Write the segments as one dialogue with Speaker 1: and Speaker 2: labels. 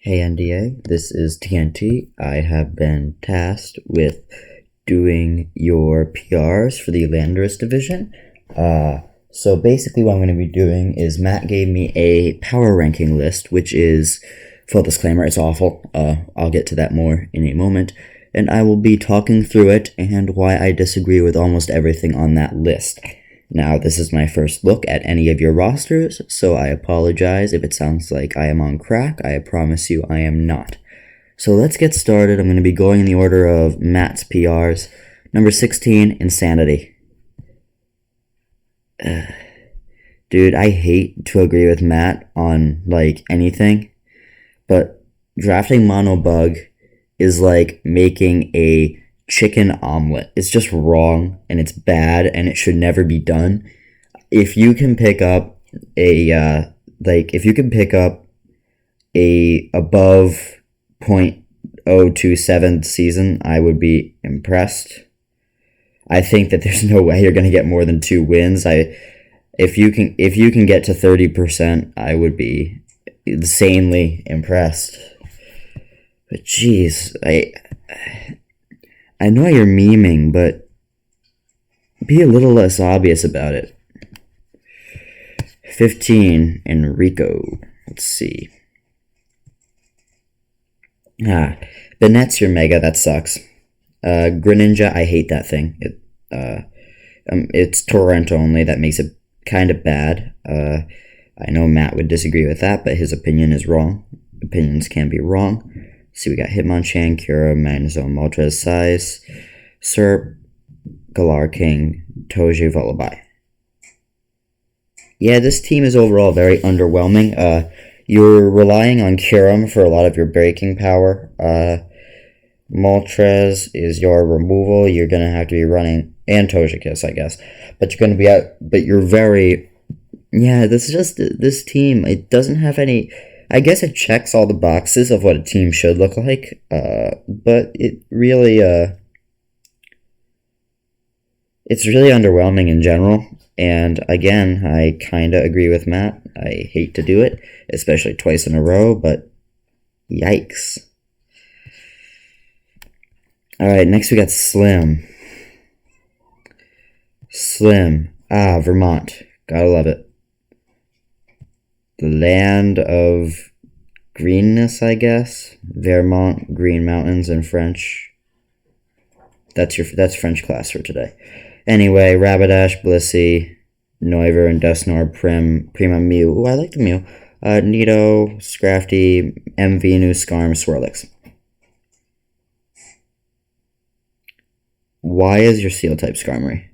Speaker 1: Hey NDA, this is TNT. I have been tasked with doing your PRs for the Landorus Division. So basically what I'm going to be doing is Matt gave me a power ranking list, which is, full disclaimer, it's awful. I'll get to that more in a moment. And I will be talking through it and why I disagree with almost everything on that list. Now, this is my first look at any of your rosters, so I apologize if it sounds like I am on crack. I promise you I am not. So let's get started. I'm going to be going in the order of Matt's PRs. Number 16, Insanity. Dude, I hate to agree with Matt on, anything, but drafting Monobug is like making a chicken omelet. It's just wrong, and it's bad, and it should never be done. If you can pick up a above 0.027 season, I would be impressed. I think that there's no way you're going to get more than 2 wins. If you can get to 30%, I would be insanely impressed. But jeez, I know you're memeing, but be a little less obvious about it. 15, Enrico. Let's see. Bennett's your mega, that sucks. Greninja, I hate that thing. It's torrent only, that makes it kind of bad. I know Matt would disagree with that, but his opinion is wrong. Opinions can be wrong. See, we got Hitmonchan, Cura, Magnezone, Moltres, Size, Serp, Galar King, Toji, Vullaby. Yeah, this team is overall very underwhelming. You're relying on Kyurem for a lot of your breaking power. Moltres is your removal. You're going to have to be running, and Togekiss, I guess. But you're going to be out, but you're very, this team, it doesn't have any, I guess it checks all the boxes of what a team should look like, but it really, it's really underwhelming in general, and again, I kind of agree with Matt. I hate to do it, especially twice in a row, but yikes. Alright, next we got Slim. Vermont. Gotta love it. The land of greenness, I guess. Vermont, Green Mountains in French. That's French class for today. Anyway, Rapidash, Blissey, Noivern, and Dusknoir, Prima Mew. Ooh, I like the Mew. Nido, Scrafty, Mvenu, Skarm, Swirlix. Why is your Seal type Skarmory?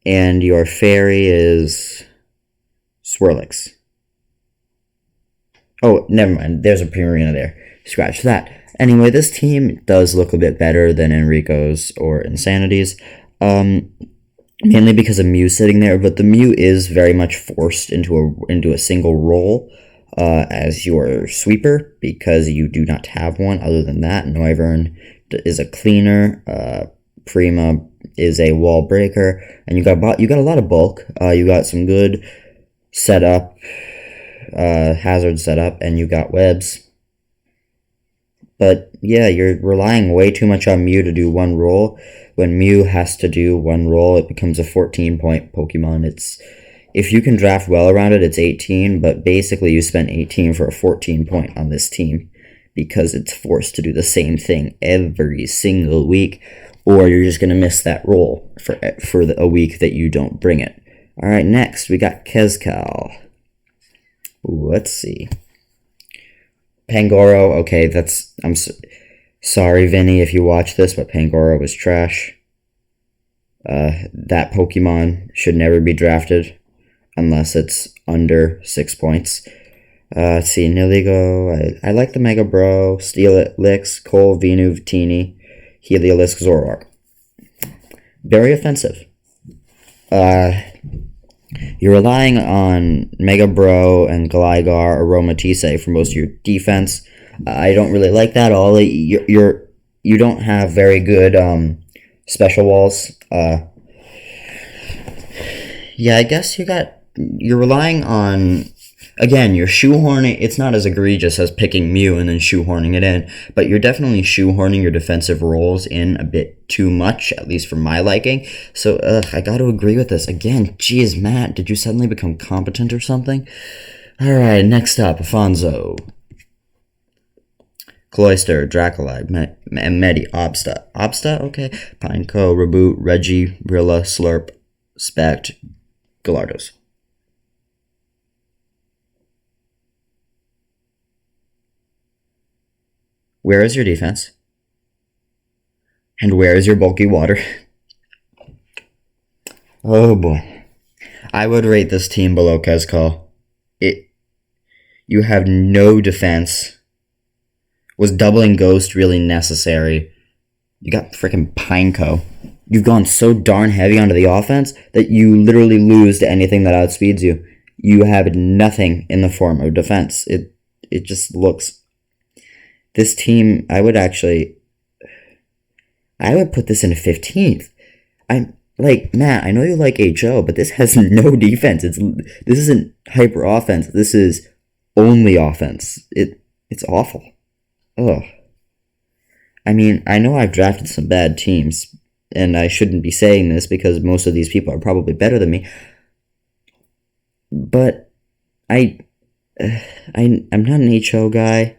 Speaker 1: And your Fairy is Swirlix. Oh, never mind. There's a Primarina there. Scratch that. Anyway, this team does look a bit better than Enrico's or Insanity's. Mainly because of Mew sitting there, but the Mew is very much forced into a single role as your sweeper, because you do not have one. Other than that, Noivern is a cleaner. Prima is a wall breaker, and you got a lot of bulk. You got some good setup, hazard setup, and you got webs. But yeah, you're relying way too much on Mew to do one role. When Mew has to do one role, it becomes a 14-point Pokemon. If you can draft well around it, it's 18, but basically you spent 18 for a 14-point on this team because it's forced to do the same thing every single week, or you're just going to miss that role for a week that you don't bring it. All right, next we got Kezcow. Let's see. Pangoro, okay, I'm sorry, Vinny, if you watch this, but Pangoro was trash. That Pokemon should never be drafted unless it's under 6 points. Let's see, Niligo, I like the Mega Bro, Steelix, Cole, Venu, Vitini, Heliolisk, Zoroark. Very offensive. You're relying on Mega Bro and Gligar, Aromatisse for most of your defense. I don't really like that at all. You don't have very good special walls. Yeah, I guess you're relying on Again, you're shoehorning. It's not as egregious as picking Mew and then shoehorning it in, but you're definitely shoehorning your defensive roles in a bit too much, at least for my liking. So, I got to agree with this. Again, geez, Matt, did you suddenly become competent or something? All right, next up, Alfonso. Cloyster, Draculite, Medi, Obsta. Obsta? Okay. Pineco, Reboot, Reggie, Rilla, Slurp, Spect, Gallardos. Where is your defense? And where is your bulky water? Oh boy. I would rate this team below Kezcow. You have no defense. Was doubling Ghost really necessary? You got freaking Pineco. You've gone so darn heavy onto the offense that you literally lose to anything that outspeeds you. You have nothing in the form of defense. It just looks... This team, I would put this in 15th. I'm like, Matt, I know you like HO, but this has no defense. This isn't hyper offense. This is only offense. It's awful. Ugh. I mean, I know I've drafted some bad teams, and I shouldn't be saying this because most of these people are probably better than me. But I'm not an HO guy.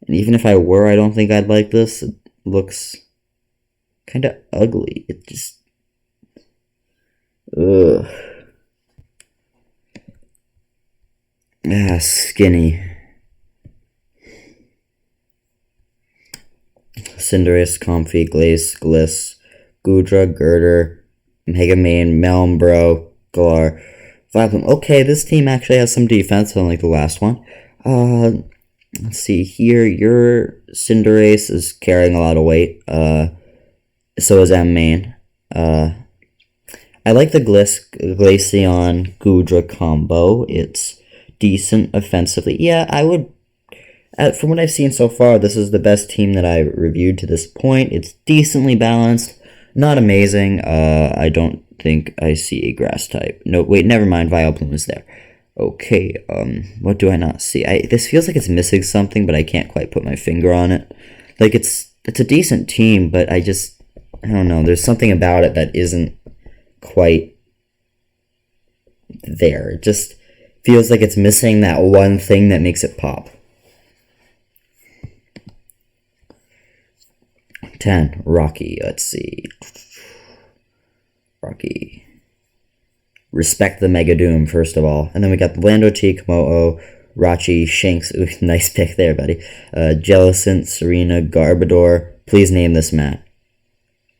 Speaker 1: And even if I were, I don't think I'd like this. It looks kind of ugly. It just... Ugh. Skinny. Cinderace, Comfy, Glace, Gliss, Gudra, Girder, Mega Man, Melmbro, Galar, Vileplume. Okay, this team actually has some defense, unlike the last one. Let's see here. Your Cinderace is carrying a lot of weight. So is M-Main. I like the Glaceon Gudra combo. It's decent offensively. Yeah, I would... from what I've seen so far, this is the best team that I reviewed to this point. It's decently balanced. Not amazing. I don't think I see a grass type. No, wait, never mind. Vileplume is there. Okay, what do I not see? This feels like it's missing something, but I can't quite put my finger on it. Like, it's a decent team, but I don't know. There's something about it that isn't quite there. It just feels like it's missing that one thing that makes it pop. 10, Rocky. Let's see. Rocky. Respect the Mega Doom, first of all. And then we got the Lando T, Komodo, Rachi, Shanks. Ooh, nice pick there, buddy. Jellicent, Serena, Garbodor. Please name this Matt.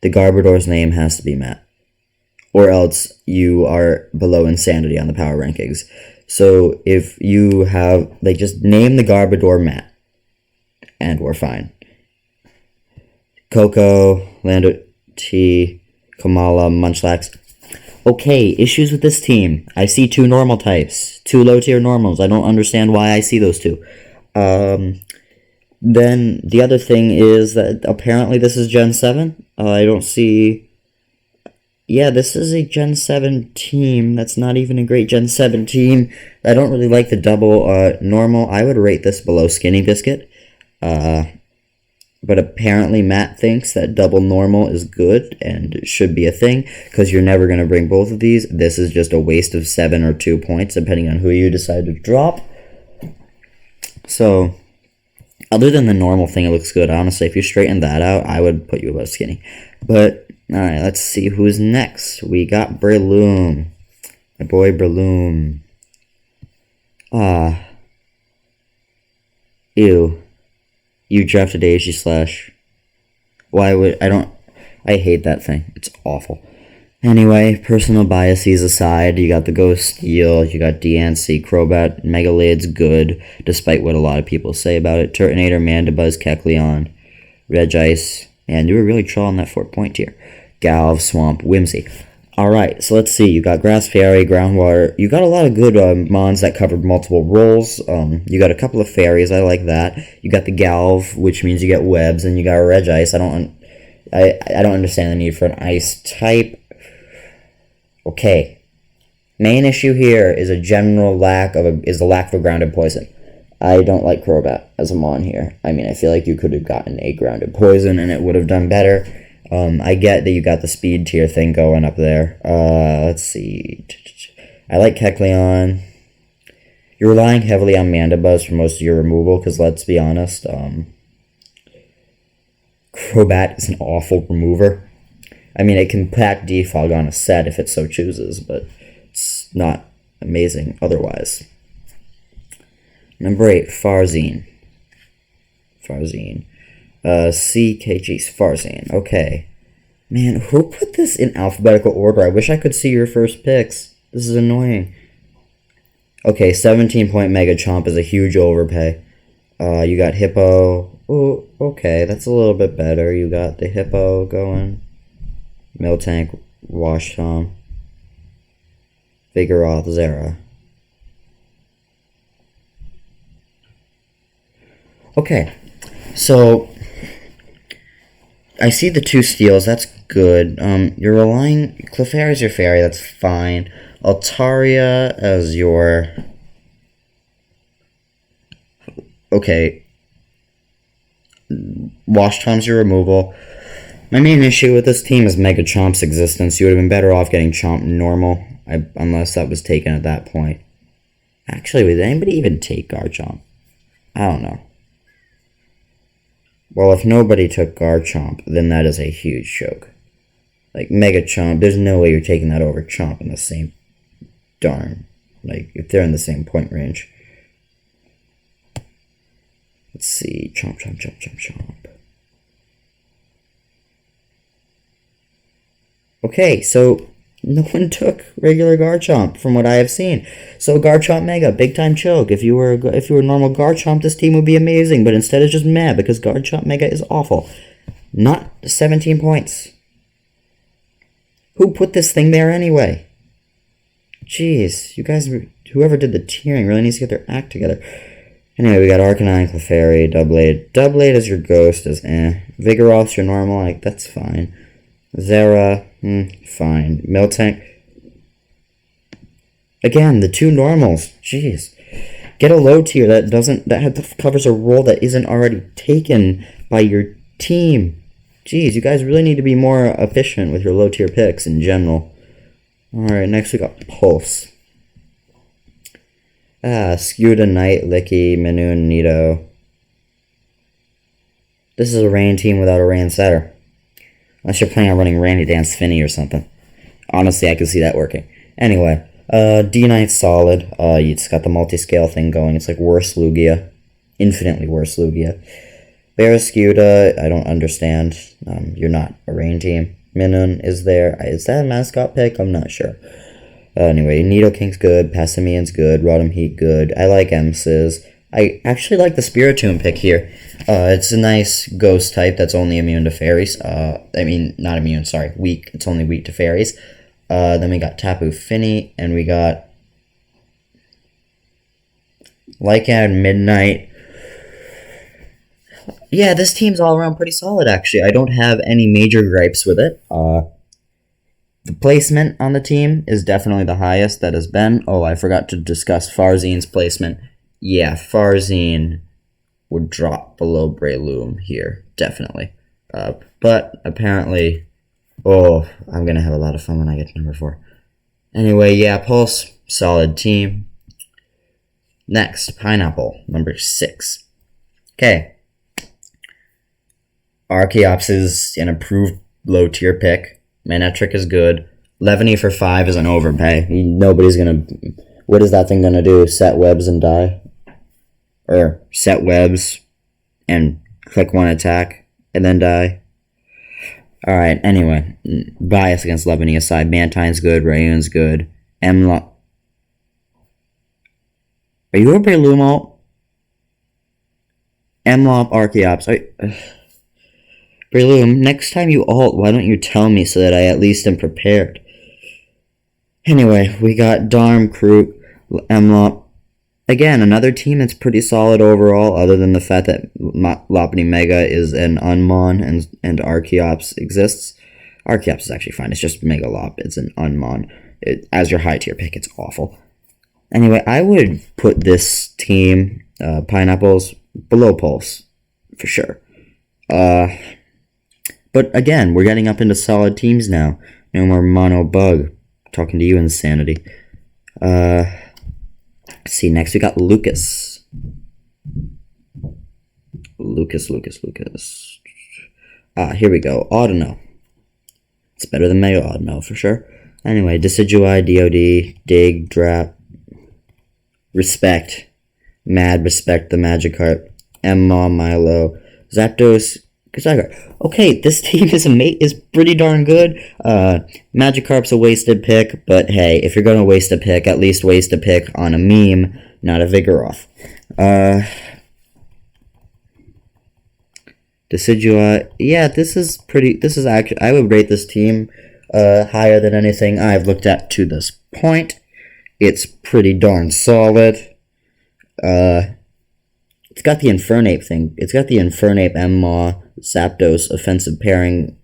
Speaker 1: The Garbodor's name has to be Matt. Or else you are below insanity on the power rankings. So if you have, like, just name the Garbodor Matt. And we're fine. Coco, Lando T, Kamala, Munchlax. Okay, issues with this team. I see 2 normal types. 2 low-tier normals. I don't understand why I see those 2. Then the other thing is that apparently this is Gen 7. I don't see... Yeah, this is a Gen 7 team. That's not even a great Gen 7 team. I don't really like the double normal. I would rate this below Skinny Biscuit. But apparently Matt thinks that double normal is good and should be a thing, because you're never going to bring both of these. This is just a waste of 7 or 2 points, depending on who you decide to drop. So, other than the normal thing, it looks good. Honestly, if you straighten that out, I would put you above Skinny. But, alright, let's see who's next. We got Berlum. My boy Berlum. Ew. You drafted Aegis/. Why would... I hate that thing. It's awful. Anyway, personal biases aside, you got the Ghost Steel, you got Deancey, Crobat, Megalade's good, despite what a lot of people say about it. Turtonator, Mandibuzz, Kecleon, Regice, and you were really trolling that 4-point tier. Galv, Swamp, Whimsy. Alright, so let's see. You got Grass Fairy, Groundwater. You got a lot of good mons that covered multiple roles. You got a couple of fairies. I like that. You got the Galv, which means you get webs, and you got Regice. I don't understand the need for an ice type. Okay. Main issue here is a general lack of the lack of a grounded poison. I don't like Crobat as a mon here. I mean, I feel like you could have gotten a grounded poison and it would have done better. I get that you got the speed tier thing going up there. Let's see. I like Kecleon. You're relying heavily on Mandibuzz for most of your removal, because let's be honest, Crobat is an awful remover. I mean, it can pack Defog on a set if it so chooses, but it's not amazing otherwise. Number 8, Farzine. CKG's Farzine. Okay. Man, who put this in alphabetical order? I wish I could see your first picks. This is annoying. Okay, 17-point Mega Chomp is a huge overpay. You got Hippo. Oh, okay, that's a little bit better. You got the Hippo going. Miltank, Washtom, Vigoroth, Zera. Okay, so I see the 2 steals. That's good. You're relying... Clefairy's your fairy. That's fine. Altaria as your... Okay. Washtom's your removal. My main issue with this team is Mega Chomp's existence. You would have been better off getting Chomp normal, unless that was taken at that point. Actually, would anybody even take Garchomp? I don't know. Well, if nobody took Garchomp, then that is a huge choke. Like, Mega Chomp, there's no way you're taking that over Chomp in the same darn. Like, if they're in the same point range. Let's see. Chomp. Okay, so no one took regular Garchomp from what I have seen. So Garchomp Mega, big time choke. If you were normal Garchomp, this team would be amazing. But instead, it's just meh because Garchomp Mega is awful. Not 17 points. Who put this thing there anyway? Jeez, you guys, whoever did the tiering really needs to get their act together. Anyway, we got Arcanine, Clefairy, Doublade. Doublade as your ghost is eh. Vigoroth's your normal, like, that's fine. Zera, fine. Miltank. Again, the 2 normals. Jeez. Get a low tier that covers a role that isn't already taken by your team. Jeez, you guys really need to be more efficient with your low tier picks in general. Alright, next we got Pulse. Skuta, Knight, Licky, Minoon, Nido. This is a rain team without a rain setter. Unless you're planning on running Randy Dance Finny or something. Honestly, I could see that working. Anyway, D-Knight's solid. You just got the multi-scale thing going. It's like worse Lugia. Infinitely worse Lugia. Barrascuda, I don't understand. You're not a rain team. Minun is there. Is that a mascot pick? I'm not sure. Anyway, Nidoking's good. Passimian's good. Rotom Heat good. I like Ems's. I actually like the Spiritomb pick here. It's a nice ghost type that's only immune to fairies. I mean, not immune, sorry. Weak. It's only weak to fairies. Then we got Tapu Fini, and we got Lycan, Midnight. Yeah, this team's all around pretty solid, actually. I don't have any major gripes with it. The placement on the team is definitely the highest that has been. Oh, I forgot to discuss Farzine's placement. Yeah, Farzine would drop below Berlum here, definitely. But apparently, oh, I'm going to have a lot of fun when I get to number 4. Anyway, yeah, Pulse, solid team. Next, Pineapple, number 6. Okay. Archeops is an improved low-tier pick. Manectric is good. Levany for 5 is an overpay. Nobody's going to... What is that thing going to do? Set webs and die? Or set webs and click 1 attack and then die? Alright, anyway. Bias against Levany aside. Mantine's good. Rayun's good. Are you a Berlum ult? Mlop, Archeops. Berlum, next time you ult, why don't you tell me so that I at least am prepared? Anyway, we got Darm, Kroot, Mlop. Again, another team that's pretty solid overall, other than the fact that Lopunny Mega is an Unmon and Archeops exists. Archeops is actually fine, it's just Mega Lop, it's an Unmon. as your high tier pick, it's awful. Anyway, I would put this team, Pineapples, below Pulse, for sure. But again, we're getting up into solid teams now. No more Mono Bug. Talking to you, Insanity. Let's see, next we got Lucas. Lucas. Here we go. Audino. It's better than Mega Audino, for sure. Anyway, Decidueye, DOD, Dig, Drap, Respect, Mad Respect, the Magikarp, Emma, Milo, Zapdos, Kezcow. Okay, this team is pretty darn good. Magikarp's a wasted pick, but hey, if you're gonna waste a pick, at least waste a pick on a meme, not a Vigoroth. Decidueye, yeah, this is actually, I would rate this team higher than anything I've looked at to this point. It's pretty darn solid. It's got the Infernape thing. It's got the Infernape, Emma, Zapdos offensive pairing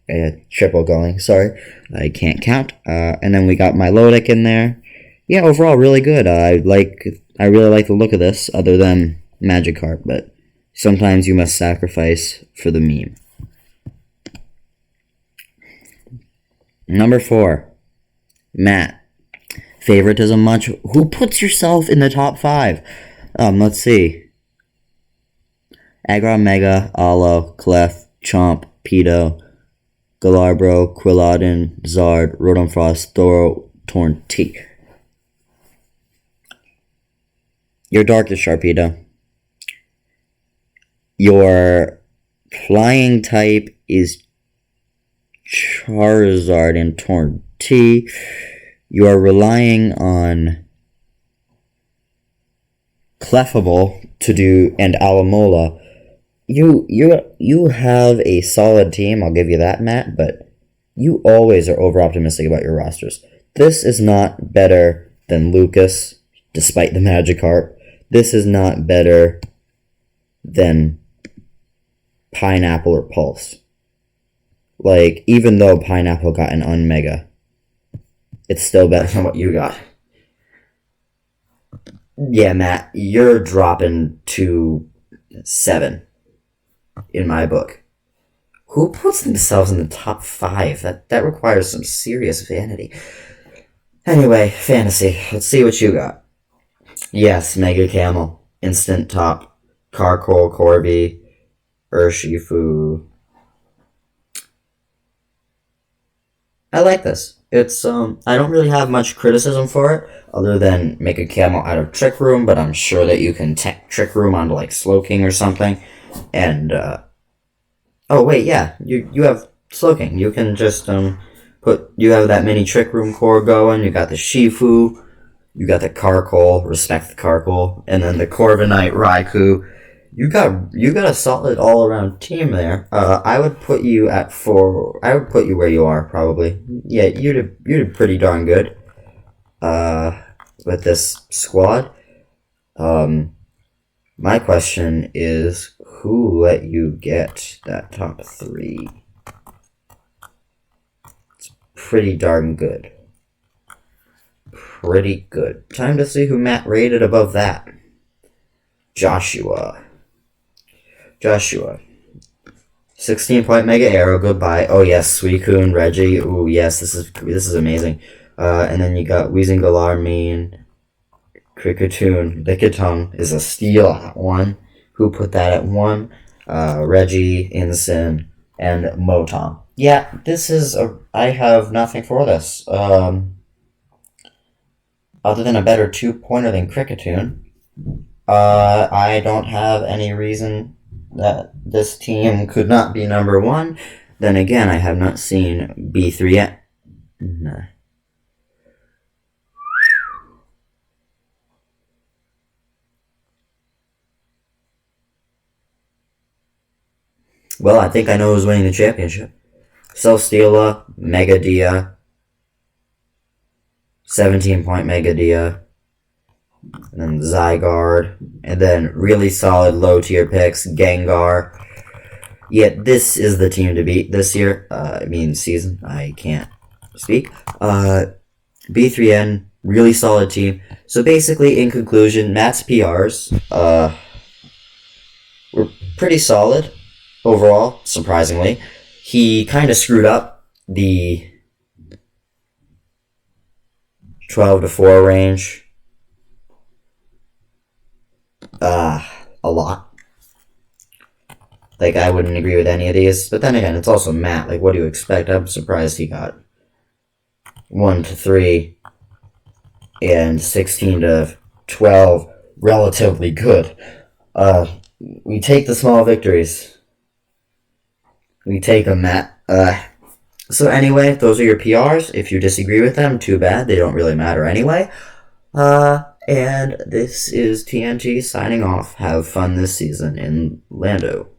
Speaker 1: triple going. Sorry, I can't count. And then we got Milotic in there. Yeah, overall really good. I really like the look of this, other than Magikarp, but sometimes you must sacrifice for the meme. Number 4, Matt. Favoritism much? Who puts yourself in the top 5? Let's see. Agromega, Alo, Clef, Chomp, Pedo, Galarbro, Quilladin, Zard, Rotomfrost, Thoro, Torn-T. Your Darkest Sharpedo. Your Flying type is Charizard and Torn-T. You are relying on Clefable to do, and Alamola. You have a solid team, I'll give you that, Matt, but you always are over-optimistic about your rosters. This is not better than Lucas, despite the Magikarp. This is not better than Pineapple or Pulse. Like, even though Pineapple got an Unmega, it's still better than what you got. Yeah, Matt, you're dropping to 7 in my book. Who puts themselves in the top 5? That requires some serious vanity. Anyway, fantasy. Let's see what you got. Yes, Mega Camel. Instant top. Carkol, Corby, Urshifu. I like this. It's, I don't really have much criticism for it, other than make a camel out of Trick Room, but I'm sure that you can Trick Room onto, like, Slowking or something, and, oh, wait, yeah, you have Slowking. You can just, you have that mini Trick Room core going, you got the Shifu, you got the Carkol, respect the Carkol, and then the Corviknight, Raikou. You got a solid all-around team there. I would put you at 4. I would put you where you are, probably. Yeah, you did pretty darn good. With this squad. My question is, who let you get that top 3? It's pretty darn good. Pretty good. Time to see who Matt rated above that. Joshua. 16-point Mega Arrow, goodbye. Oh yes, Suicune, Reggie. Ooh yes, this is amazing. And then you got Weezing, Galar, Mean, Kricketune. Lickitung is a steal at 1. Who put that at 1? Reggie, Incin, and Motom. Yeah, this is I have nothing for this. Other than a better 2-pointer than Kricketune. I don't have any reason that this team could not be number 1. Then again, I have not seen B3 yet. No. Well, I think I know who's winning the championship. Celesteela, Mega Dia, 17-point Mega Dia, and then Zygarde, and then really solid low-tier picks, Gengar. Yeah, this is the team to beat this year. Season. I can't speak. B3N, really solid team. So basically, in conclusion, Matt's PRs were pretty solid overall, surprisingly. He kind of screwed up the 12 to 4 range a lot. Like, I wouldn't agree with any of these. But then again, it's also Matt. Like, what do you expect? I'm surprised he got 1 to 3 and 16 to 12 relatively good. We take the small victories. We take them, Matt. So anyway, those are your PRs. If you disagree with them, too bad. They don't really matter anyway. And this is TNT signing off. Have fun this season in Lando.